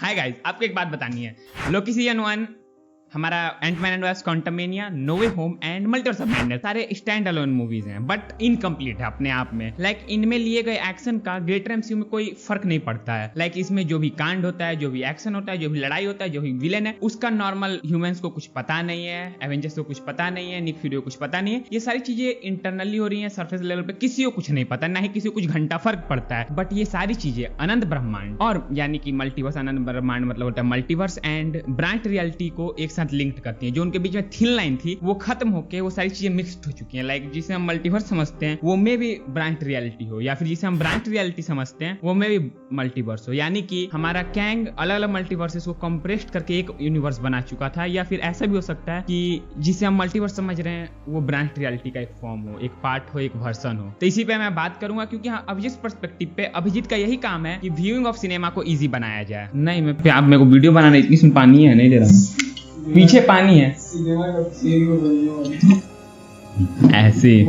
Hi guys, आपको एक बात बतानी है। लोकी सीजन 1 हमारा Ant Man and Wasp, Quantumania, no way home and multiverse of madness सारे स्टैंड अलोन मूवीज हैं बट इनकम्प्लीट है अपने आप में। लाइक इनमें लिए गए एक्शन का ग्रेटर एमसीयू में कोई फर्क नहीं पड़ता है। लाइक इसमें जो भी कांड होता है, जो भी एक्शन होता है, जो भी लड़ाई होता है, जो भी विलेन है, उसका नॉर्मल ह्यूमंस को कुछ पता नहीं है, एवेंजर्स को कुछ पता नहीं है, निक फ्यूरी को कुछ पता नहीं है। ये सारी चीजें इंटरनली हो रही है, सरफेस लेवल पे किसी को कुछ नहीं पता, ना ही किसी को कुछ घंटा फर्क पड़ता है। बट ये सारी चीजें अनंत ब्रह्मांड और यानी कि मल्टीवर्स, अनंत ब्रह्मांड मतलब होता है मल्टीवर्स एंड ब्रांच रियलिटी को एक साथ लिंक्ड करती है। जो उनके बीच में थिन लाइन थी वो खत्म होके वो सारी चीजें मिक्स्ड हो चुकी हैं। लाइक जिसे हम मल्टीवर्स समझते हैं वो में भी ब्रांच रियलिटी हो, या फिर जिसे हम ब्रांच रियलिटी समझते हैं वो में भी मल्टीवर्स हो। यानी कि हमारा कैंग अलग अलग मल्टीवर्सेस को कंप्रेस्ड करके एक यूनिवर्स बना चुका था, या फिर ऐसा भी हो सकता है कि जिसे हम मल्टीवर्स समझ रहे हैं वो ब्रांच रियलिटी का एक फॉर्म हो, एक पार्ट हो, एक वर्जन हो। तो इसी पे मैं बात करूंगा क्योंकि हाँ, अभिजीत पर्सपेक्टिव पे अभिजीत का यही काम है कि व्यूइंग ऑफ सिनेमा को इजी बनाया जाए। नहीं मैं आप मेरे को वीडियो बनाना, इतनी सुन पानी है नहीं दे रहा, पीछे पानी है ऐसे।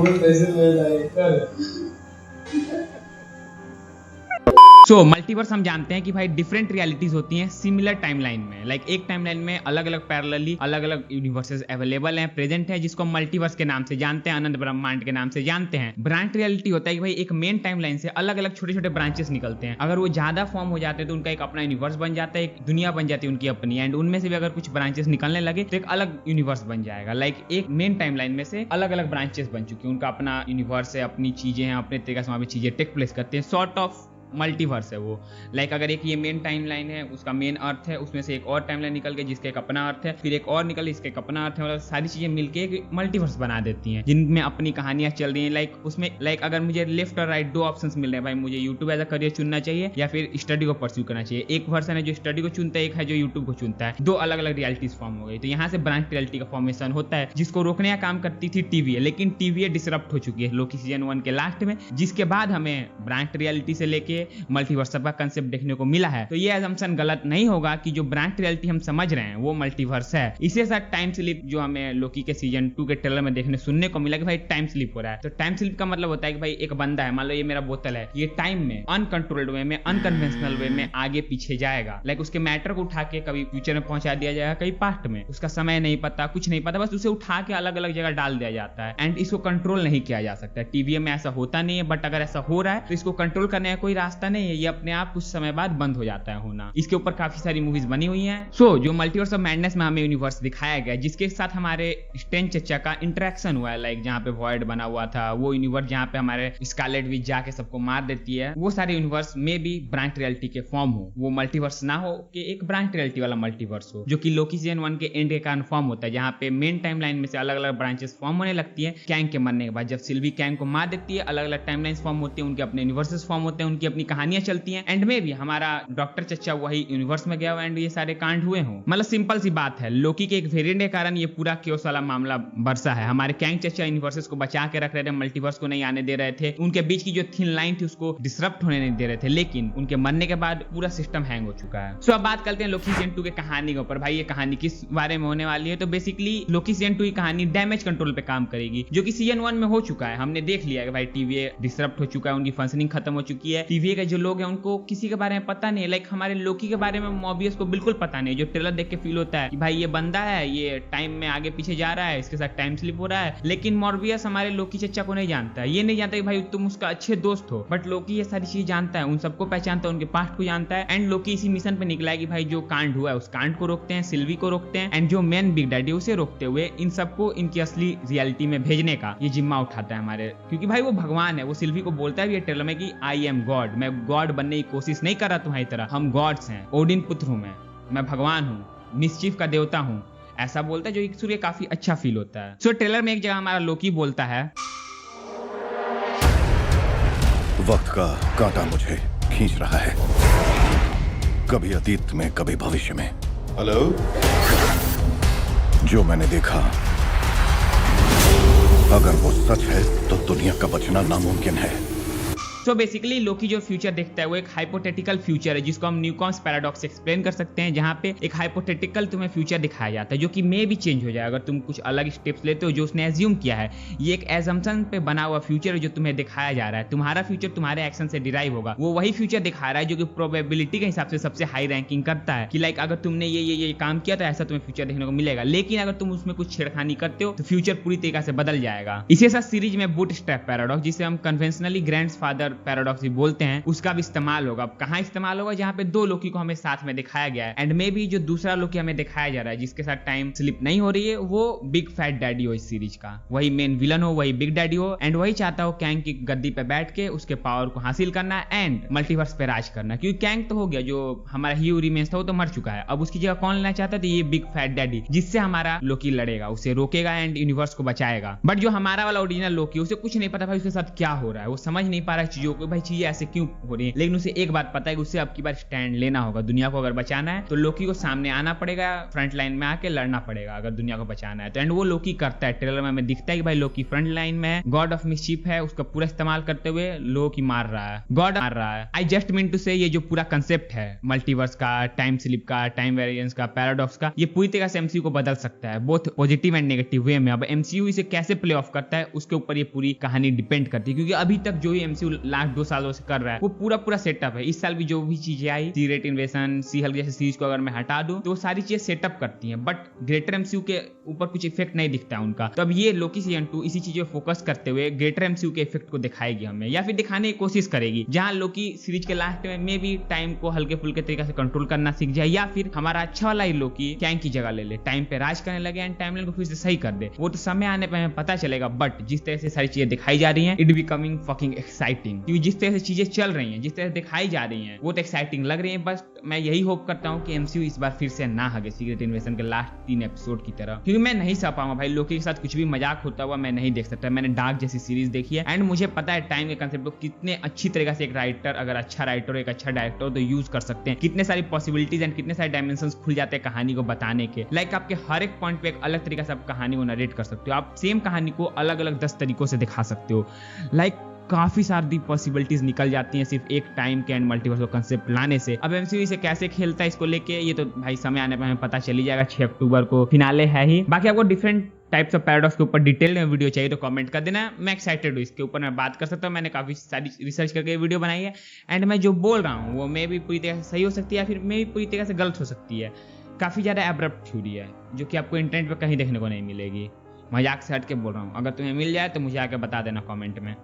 सो मल्टीवर्स हम जानते हैं कि भाई डिफरेंट रियलिटीज होती हैं सिमिलर टाइमलाइन में। लाइक एक टाइमलाइन में अलग अलग पैरेलली अलग अलग यूनिवर्सेस अवेलेबल हैं, प्रेजेंट है, जिसको मल्टीवर्स के नाम से जानते हैं, अनंत ब्रह्मांड के नाम से जानते हैं। ब्रांच रियलिटी होता है कि भाई एक मेन टाइमलाइन से अलग अलग छोटे छोटे ब्रांचेस निकलते हैं। अगर वो ज्यादा फॉर्म हो जाते हैं तो उनका एक अपना यूनिवर्स बन जाता है, एक दुनिया बन जाती है उनकी अपनी, एंड उनमें से भी अगर कुछ ब्रांचेस निकलने लगे तो एक अलग यूनिवर्स बन जाएगा। लाइक एक मेन टाइमलाइन में से अलग अलग ब्रांचेस बन चुकी है, उनका अपना यूनिवर्स है, अपनी चीजें हैं, अपने तरीके से वहां पे चीजें टेक प्लेस करते हैं। सॉर्ट ऑफ मल्टीवर्स है वो। लाइक अगर एक ये मेन टाइमलाइन है, उसका मेन अर्थ है, उसमें से एक और टाइमलाइन निकल के जिसका एक अपना अर्थ है, फिर एक और निकल इसका एक अपना अर्थ है, मतलब सारी चीजें मिलके एक मल्टीवर्स बना देती हैं जिनमें अपनी कहानियां चल रही हैं। लाइक उसमें अगर मुझे लेफ्ट और राइट दो ऑप्शंस मिल रहे हैं, भाई मुझे यूट्यूब एज अ करियर चुनना चाहिए या फिर स्टडी को परस्यू करना चाहिए। एक वर्सन है जो स्टडी को चुनता है, एक है जो यूट्यूब को चुनता है। दो अलग अलग रियलिटीज फॉर्म हो गई। तो यहाँ से ब्रांच रियलिटी का फॉर्मेशन होता है, जिसको रोकने का काम करती थी टीवीए, लेकिन टीवीए डिसरप्ट हो चुकी है लोकी सीजन 1 के लास्ट में, जिसके बाद हमें ब्रांच रियलिटी से लेके मल्टीवर्स का कंसेप्ट देखने को मिला है। तो ये असम्पशन गलत नहीं होगा कि जो ब्रांच रियलिटी हम समझ रहे हैं वो मल्टीवर्स है। इसी साथ टाइम स्लिप जो हमें लोकी के सीजन 2 के ट्रेलर में देखने सुनने को मिला कि भाई टाइम स्लिप हो रहा है। तो टाइम स्लिप का मतलब होता है कि भाई एक बंदा है, मान लो ये मेरा बोतल है, ये टाइम में अनकंट्रोल्ड वे में, अनकन्वेंशनल वे में आगे पीछे जाएगा। लाइक उसके मैटर को उठा के कभी फ्यूचर में पहुंचा दिया जाएगा, कभी पास्ट में, उसका समय नहीं पता, कुछ नहीं पता, बस उसे उठा के अलग अलग जगह डाल दिया जाता है एंड इसको कंट्रोल नहीं किया जा सकता। टीवी में ऐसा होता नहीं है, बट अगर ऐसा हो रहा है तो इसको कंट्रोल करने का कोई रास्ता नहीं है, ये अपने आप कुछ समय बाद बंद हो जाता है होना। इसके ऊपर काफी सारी मूवीज बनी हुई हैं। जो मल्टीवर्स ऑफ मैडनेस में हमें यूनिवर्स दिखाया गया जिसके साथ हमारे स्टेन चचा का इंटरेक्शन हुआ है, लाइक जहाँ पे वॉइड बना हुआ था, वो यूनिवर्स जहाँ पे हमारे स्कारलेट विच जाके सबको मार देती है, वो सारे यूनिवर्स में भी ब्रांच रियलिटी के फॉर्म हो, वो मल्टीवर्स ना हो कि एक ब्रांच रियलिटी वाला मल्टीवर्स हो, जो कि लोकी सीजन 1 के एंड के कारण फॉर्म होता है, जहाँ पे मेन टाइमलाइन में से अलग अलग ब्रांचेस फॉर्म होने लगती है कैंग के मरने के बाद। जब सिल्वी कैंग को मार देती है, अलग अलग टाइमलाइंस फॉर्म होती है, उनके अपने यूनिवर्सेस फॉर्म होते हैं, उनकी अपनी कहानियां चलती हैं, एंड में भी हमारा डॉक्टर चचा वही यूनिवर्स में गया हुआ एंड ये सारे कांड हुए हों। मतलब सिंपल सी बात है, लोकी के एक वेरिएंट के कारण ये पूरा क्योस वाला मामला बरसा है। हमारे कैंग चचा यूनिवर्सेस को बचा के रख रहे थे, मल्टीवर्स को नहीं आने दे रहे थे, उनके बीच की जो थिन लाइन थी उसको डिसरप्ट होने नहीं दे रहे थे, लेकिन उनके मरने के बाद पूरा सिस्टम हैंग हो चुका है। सो अब बात करते हैं लोकी सीजन 2 के कहानी के ऊपर। भाई ये कहानी किस बारे में होने वाली है? तो बेसिकली लोकी सीजन 2 की कहानी डैमेज कंट्रोल पे काम करेगी, जो कि सीजन 1 में हो चुका है। हमने देख लिया कि भाई टीवीए डिसरप्ट हो चुका है, उनकी फंक्शनिंग खत्म हो चुकी है। टीवीए के जो लोग हैं उनको किसी के बारे में पता नहीं है। लाइक हमारे लोकी के बारे में मॉबियस को बिल्कुल पता नहीं, जो ट्रेलर देख के फील होता है कि भाई ये बंदा है, ये टाइम में आगे पीछे जा रहा है, इसके साथ टाइम स्लिप हो रहा है, लेकिन मॉर्बियस हमारे लोकी चचा को नहीं जानता है। ये नहीं जानता कि भाई तुम उसका अच्छे दोस्त हो, बट लोकी ये सारी चीज जानता है, उन सबको पहचानता है, उनके पास्ट को जानता है। एंड लोकी इसी मिशन पे निकला है कि भाई जो कांड हुआ है उस कांड को रोकते हैं, सिल्वी को रोकते हैं, एंड जो मेन बिग डैडी उसे रोकते हुए इन सबको इनकी असली रियलिटी में भेजने का ये जिम्मा उठाता है हमारे, क्योंकि भाई वो भगवान है। वो सिल्वी को बोलता है ये ट्रेलर में कि आई एम गॉड, मैं गॉड बनने की कोशिश नहीं कर रहा तुम्हारी तरह, हम गॉड्स हैं, ओडिन पुत्र हूं मैं भगवान हूं, मिसचीफ का देवता हूं, ऐसा बोलता है, जो एक सूर्य काफी अच्छा फील होता है। सो ट्रेलर में एक जगह हमारा लोकी बोलता है, वक्त का कांटा मुझे खींच रहा है, कभी अतीत में कभी भविष्य में। हेलो, जो मैंने देखा अगर वो सच है तो दुनिया का बचना नामुमकिन है। सो बेसिकली लोकी जो फ्यूचर देखता है वो एक हाइपोथेटिकल फ्यूचर है जिसको हम न्यूकॉम्स पैराडॉक्स एक्सप्लेन कर सकते हैं, जहां पे एक हाइपोथेटिकल तुम्हें फ्यूचर दिखाया जाता है जो कि मे भी चेंज हो जाए अगर तुम कुछ अलग स्टेप्स लेते हो जो उसने एज्यूम किया है। ये एक एजम्पशन पे बना हुआ फ्यूचर है जो तुम्हें दिखाया जा रहा है। तुम्हारा फ्यूचर तुम्हारे एक्शन से डिराइव होगा, वो वही फ्यूचर दिखा रहा है जो कि प्रोबेबिलिटी के हिसाब से सबसे हाई रैंकिंग करता है कि लाइक अगर तुमने ये काम किया तो ऐसा तुम्हें फ्यूचर देखने को मिलेगा। लेकिन अगर तुम उसमें कुछ छेड़खानी करते हो तो फ्यूचर पूरी तरीके से बदल जाएगा। इसी साथ सीरीज में बूटस्ट्रैप पैराडॉक्स, जिसे हम कन्वेंशनली ग्रैंडफादर पैराडॉक्स भी बोलते हैं, उसका भी इस्तेमाल होगा। अब कहां इस्तेमाल होगा? जहां पे दो लोकी को हमें साथ में दिखाया गया है एंड मे बी जो दूसरा लोकी हमें दिखाया जा रहा है जिसके साथ टाइम स्लिप नहीं हो रही है वो बिग फैट डैडी हो इस सीरीज का, वही मेन विलन हो, वही बिग डैडी हो एंड वही चाहता हो कैंग की गद्दी पे बैठ के उसके पावर को हासिल करना एंड मल्टीवर्स पे राज करना। क्योंकि कैंग तो हो गया, जो हमारा हीरो रिमेंस था वो तो मर चुका है, अब उसकी जगह कौन लेना चाहता है? तो ये बिग फैट डैडी, जिससे हमारा लोकी लड़ेगा, उसे रोकेगा एंड यूनिवर्स को बचाएगा। बट जो हमारा वाला ओरिजिनल लोकी, उसे कुछ नहीं पता भाई उसके साथ क्या हो रहा है, वो समझ नहीं पा रहा है चीजों को, भाई चीजें ऐसे क्यों हो रही है। लेकिन उसे एक बात पता है कि उसे अब की बार स्टैंड लेना होगा। दुनिया को अगर बचाना है तो लोकी को सामने आना पड़ेगा, फ्रंट लाइन में आके लड़ना पड़ेगा अगर दुनिया को बचाना है तो। एंड वो लोकी करता है। ट्रेलर में हमें दिखता है कि भाई लोकी फ्रंट लाइन में है, गॉड ऑफ मिसचीफ है, उसका पूरा इस्तेमाल करते हुए लोकी मार रहा है, गॉड मार रहा है। आई जस्ट मीन टू से ये जो पूरा कंसेप्ट है मल्टीवर्स का, टाइम स्लिप का, टाइम वेरिएंस का, पैराडॉक्स का, ये पूरी तरह से एमसीयू को बदल सकता है both positive and negative way में। अब एमसीयू इसे कैसे प्ले ऑफ करता है उसके ऊपर ये पूरी कहानी डिपेंड करती है, क्योंकि अभी तक जो ही एमसीयू लास्ट 2 सालों से कर रहा है वो पूरा सेटअप है। इस साल भी जो भी चीजें आई, सीक्रेट इन्वेजन, सी हल्क जैसे सीरीज को अगर मैं हटा दूं तो वो सारी चीजें सेटअप करती हैं, बट ग्रेटर एमसीयू के ऊपर कुछ इफेक्ट नहीं दिखता है उनका। तो अब ये लोकी सीजन 2 इसी चीज पे फोकस करते हुए ग्रेटर एमसीयू के इफेक्ट को दिखाएगी हमें, या फिर दिखाने की कोशिश करेगी, जहां लोकी सीरीज के लास्ट में मे भी टाइम को हल्के फुल्के तरीके से कंट्रोल करना सीख जाए, या फिर हमारा अच्छा वाला ही लोकी कैंग की जगह ले ले, टाइम पे राज करने लगे एंड टाइमलाइन को फिर से सही कर दे। वो तो समय आने पे हमें पता चलेगा, बट जिस तरह से सारी चीजें दिखाई जा रही हैं इट बिकमिंग फकिंग एक्साइटिंग। क्योंकि जिस तरह से चीजें चल रही हैं, जिस तरह से दिखाई जा रही हैं वो तो एक्साइटिंग लग रही है। बस मैं यही होप करता हूँ कि एमसीयू इस बार फिर से ना हगे सीक्रेट इन्वेजन के लास्ट 3 एपिसोड की तरह, क्योंकि मैं नहीं सह पाऊंगा भाई लोकी के साथ कुछ भी मजाक होता हुआ मैं नहीं देख सकता। मैंने डार्क जैसी सीरीज देखी है एंड मुझे पता है टाइम के कंसेप्ट को कितने अच्छी तरीके से एक राइटर, अगर अच्छा राइटर एक अच्छा डायरेक्टर हो तो यूज कर सकते हैं, कितने सारी पॉसिबिलिटीज एंड कितने सारे डायमेंशंस खुल जाते हैं कहानी को बताने के। लाइक आपके हर एक पॉइंट पे एक अलग तरीके से आप कहानी को नरेट कर सकते हो, आप सेम कहानी को अलग अलग 10 तरीकों से दिखा सकते हो। लाइक काफी सारी पॉसिबिलिटीज निकल जाती हैं सिर्फ एक टाइम के एंड मल्टीवर्स को कंसेप्ट लाने से। अब एमसीयू इसे कैसे खेलता है इसको लेके ये तो भाई समय आने पर हमें पता चल ही जाएगा। 6 अक्टूबर को फिनाले है ही। बाकी आपको डिफरेंट टाइप्स ऑफ पैराडॉक्स के ऊपर डिटेल में वीडियो चाहिए तो कमेंट कर देना, मैं एक्साइटेड हूँ इसके ऊपर मैं बात कर सकता हूँ। मैंने काफी सारी रिसर्च करके वीडियो बनाई है एंड मैं जो बोल रहा हूँ वो मे भी पूरी तरह से सही हो सकती है या फिर मे भी पूरी तरह से गलत हो सकती है। काफी ज्यादा एब्रप्ट थ्योरी है जो कि आपको इंटरनेट पर कहीं देखने को नहीं मिलेगी। मजाक से हट के बोल रहा हूँ, अगर तुम्हें मिल जाए तो मुझे आके बता देना कमेंट में।